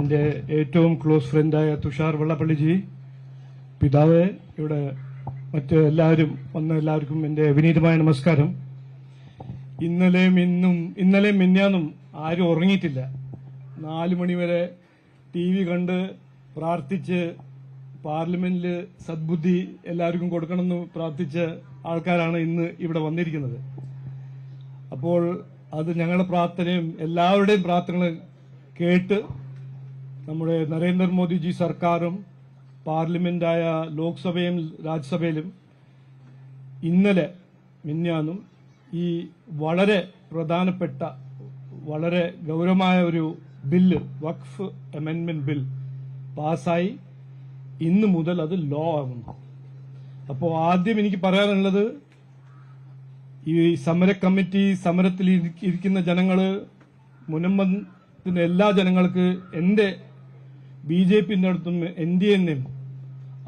എൻ്റെ ഏറ്റവും ക്ലോസ് ഫ്രണ്ടായ തുഷാർ വെള്ളപ്പള്ളിജി, പിതാവ്, ഇവിടെ മറ്റ് എല്ലാവരും വന്ന എല്ലാവർക്കും എൻ്റെ വിനീതമായ നമസ്കാരം. ഇന്നലെയും മിന്നാന്നും ആരും ഉറങ്ങിയിട്ടില്ല. 4 മണിവരെ TV കണ്ട് പ്രാർത്ഥിച്ച് പാർലമെന്റിൽ സദ്ബുദ്ധി എല്ലാവർക്കും കൊടുക്കണമെന്ന് പ്രാർത്ഥിച്ച ആൾക്കാരാണ് ഇന്ന് ഇവിടെ വന്നിരിക്കുന്നത്. അപ്പോൾ അത് ഞങ്ങളുടെ പ്രാർത്ഥനയും എല്ലാവരുടെയും പ്രാർത്ഥനകൾ കേട്ട് നമ്മുടെ നരേന്ദ്രമോദിജി സർക്കാരും പാർലമെന്റായ ലോക്സഭയും രാജ്യസഭയിലും മിന്നാന്നും ഈ വളരെ പ്രധാനപ്പെട്ട വളരെ ഗൗരവമായ ഒരു ബില്ല്, വഖഫ് അമെൻഡ്മെന്റ് ബിൽ പാസ്സായി. ഇന്ന് മുതൽ അത് ലോ ആകുന്നു. അപ്പോൾ ആദ്യം എനിക്ക് പറയാനുള്ളത്, ഈ സമര കമ്മിറ്റി, സമരത്തിൽ ഇരിക്കുന്ന ജനങ്ങള്, മുനമ്പത്തിന്റെ എല്ലാ ജനങ്ങൾക്ക് എന്റെ BJPന്റെ അടുത്തും NDAന്റെയും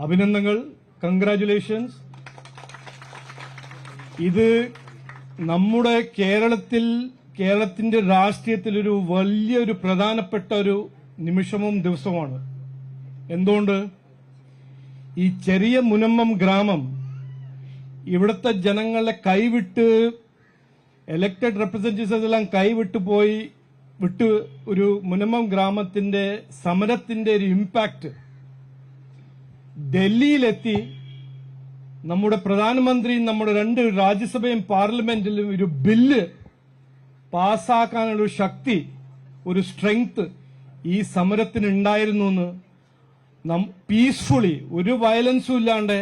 അഭിനന്ദനങ്ങൾ, കൺഗ്രാറ്റുലേഷൻസ്. ഇത് നമ്മുടെ കേരളത്തിന്റെ രാഷ്ട്രീയത്തിൽ ഒരു വലിയൊരു പ്രധാനപ്പെട്ട ഒരു നിമിഷവും ദിവസവുമാണ്. എന്തുകൊണ്ട്? ഈ ചെറിയ മുനമ്പം ഗ്രാമം ഇവിടുത്തെ ജനങ്ങളെ കൈവിട്ട്, എലക്ടഡ് റെപ്രസെന്റേറ്റീവ്സ് എല്ലാം വിട്ട് ഒരു മുനമ്പം ഗ്രാമത്തിന്റെ സമരത്തിന്റെ ഒരു ഇമ്പാക്ട് ഡൽഹിയിലെത്തി. നമ്മുടെ പ്രധാനമന്ത്രിയും നമ്മുടെ 2 രാജ്യസഭയും പാർലമെന്റിലും ഒരു ബില്ല് പാസ്സാക്കാനുള്ള ശക്തി, ഒരു സ്ട്രെങ്ത് ഈ സമരത്തിന് ഉണ്ടായിരുന്നു എന്ന് പീസ്ഫുള്ളി, ഒരു വയലൻസും ഇല്ലാണ്ട്.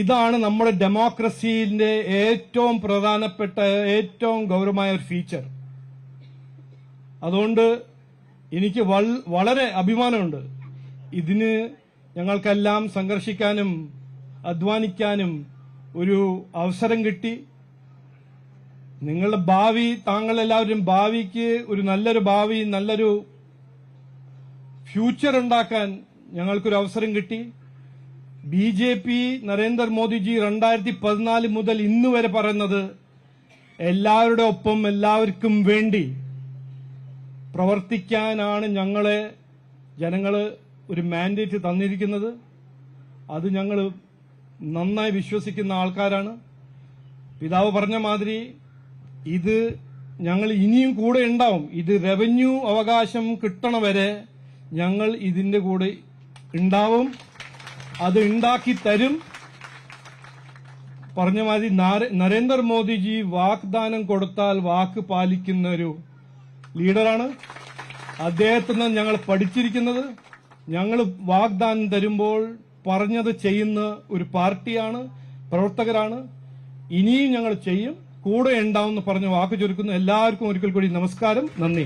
ഇതാണ് നമ്മുടെ ഡെമോക്രസിന്റെ ഏറ്റവും പ്രധാനപ്പെട്ട, ഏറ്റവും ഗൗരവമായ ഒരു ഫീച്ചർ. അതുകൊണ്ട് എനിക്ക് വളരെ അഭിമാനമുണ്ട്. ഇതിന് ഞങ്ങൾക്കെല്ലാം സംഘർഷിക്കാനും അധ്വാനിക്കാനും ഒരു അവസരം കിട്ടി. നിങ്ങളുടെ ഭാവി, താങ്കളെല്ലാവരും ഭാവിക്ക് ഒരു നല്ലൊരു ഭാവി, നല്ലൊരു ഫ്യൂച്ചർ ഉണ്ടാക്കാൻ ഞങ്ങൾക്കൊരു അവസരം കിട്ടി. BJP നരേന്ദ്രമോദിജി 2014 മുതൽ ഇന്ന് വരെ പറയുന്നത്, എല്ലാവരുടെ ഒപ്പം, എല്ലാവർക്കും വേണ്ടി പ്രവർത്തിക്കാനാണ് ജനങ്ങള് ഒരു മാൻഡേറ്റ് തന്നിരിക്കുന്നത്. അത് ഞങ്ങൾ നന്നായി വിശ്വസിക്കുന്ന ആൾക്കാരാണ്. പിതാവ് പറഞ്ഞ മാതിരി ഇത് ഞങ്ങൾ ഇനിയും കൂടെ ഉണ്ടാവും. ഇത് റവന്യൂ അവകാശം കിട്ടണ വരെ ഞങ്ങൾ ഇതിന്റെ കൂടെ ഉണ്ടാവും. അത് ഉണ്ടാക്കി തരും. പറഞ്ഞ മാതിരി നരേന്ദ്രമോദിജി വാഗ്ദാനം കൊടുത്താൽ വാക്ക് പാലിക്കുന്ന ഒരു ലീഡറാണ്. അദ്ദേഹത്തിന് ഞങ്ങൾ പഠിച്ചിരിക്കുന്നത്. ഞങ്ങൾ വാഗ്ദാനം തരുമ്പോൾ പറഞ്ഞത് ചെയ്യുന്ന ഒരു പാർട്ടിയാണ്, പ്രവർത്തകരാണ്. ഇനിയും ഞങ്ങൾ ചെയ്യും, കൂടെ ഉണ്ടാവും എന്ന് പറഞ്ഞ് വാക്ക് ചുരുക്കുന്നു. എല്ലാവർക്കും ഒരിക്കൽ കൂടി നമസ്കാരം, നന്ദി.